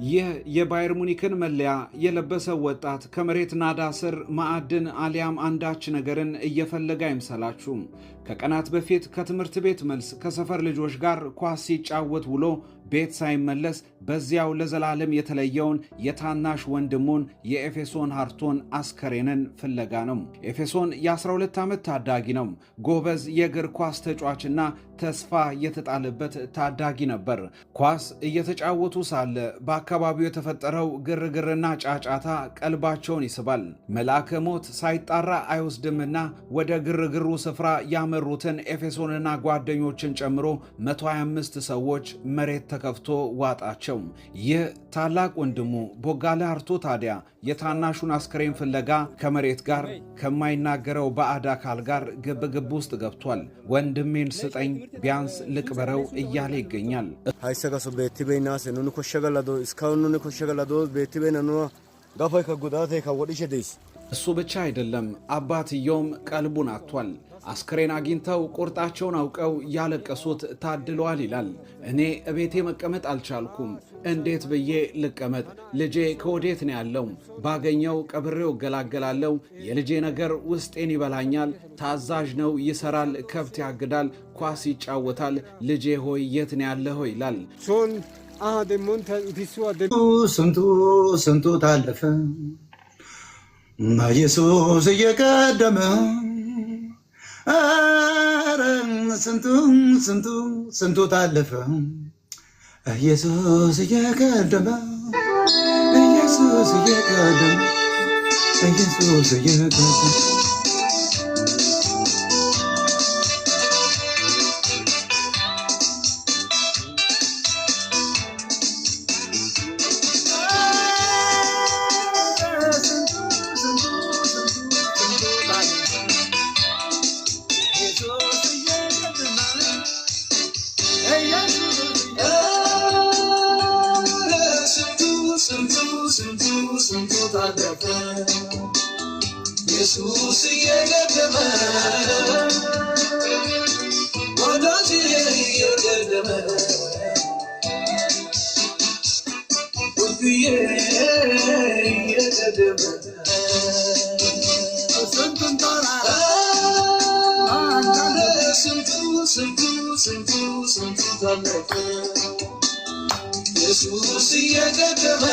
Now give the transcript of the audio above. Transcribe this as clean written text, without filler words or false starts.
ይህ የባየር ሙኒክን መለያ የለበሰው ወጣት ከመሬት ናዳ ስር ማዕድን አሊያም አንዳች ነገርን እየፈለገ አይምሰላችሁ። ከቀናት በፊት ከትምህርት ቤት መልስ ከሰፈር ልጆች ጋር ኳስ ሲጫወት ውሎ ቤት ሳይመለስ በዚያው ለዘላለም የተለየውን የታናሽ ወንድሙን የኤፌሶን ሃርቶን አስከሬንን ፍለጋ ነው። ኤፌሶን የ12 ዓመት ታዳጊ ነው። ጎበዝ የእግር ኳስ ተጫዋችና ተስፋ የተጣለበት ታዳጊ ነበር። ኳስ እየተጫወቱ ሳለ በአካባቢው የተፈጠረው ግርግርና ጫጫታ ቀልባቸውን ይስባል። መልአከ ሞት ሳይጣራ አይወስድምና ወደ ግርግሩ ስፍራ ያመሩትን ኤፌሶንና ጓደኞችን ጨምሮ 125 ሰዎች መሬት ተከፍቶ ዋጣቸው። ይህ ታላቅ ወንድሙ ቦጋለ ሃርቶ ታዲያ የታናሹን አስከሬን ፍለጋ ከመሬት ጋር ከማይናገረው ባዕድ አካል ጋር ግብግብ ውስጥ ገብቷል። ወንድሜን ስጠኝ ቢያንስ ልቅበረው እያለ ይገኛል። ሃይሰጋሶ ቤቲቤናስ ኑኑ ኮሸገላዶ እስካሁን ኑኑ ኮሸገላዶ ቤቲቤናኑ ጋፋይ ከጉዳቴ ከወዲሽ ደስ እሱ ብቻ አይደለም፣ አባትየውም ቀልቡን አጥቷል። አስከሬን አግኝተው ቁርጣቸውን አውቀው ያለቀሱት ታድለዋል ይላል። እኔ እቤቴ መቀመጥ አልቻልኩም። እንዴት ብዬ ልቀመጥ? ልጄ ከወዴት ነው ያለው? ባገኘው ቀብሬው እገላገላለሁ። የልጄ ነገር ውስጤን ይበላኛል። ታዛዥ ነው፣ ይሰራል፣ ከብት ያግዳል፣ ኳስ ይጫወታል። ልጄ ሆይ የት ነው ያለኸው? ይላል። ስንቱ ታለፈ ኢየሱስ እየቀደመ ኧረ ስንቱ ታለፈ ኢየሱስ እየቀደመ ኢየሱስ እየቀደመ ኢየሱስ እየቀደመ ኢየሱስ እየቀደመ ወዳጅ እየቀደመ ውብዬ እየቀደመ ስንቱን ተራራ ስንቱ ታለፈ ኢየሱስ እየቀደመ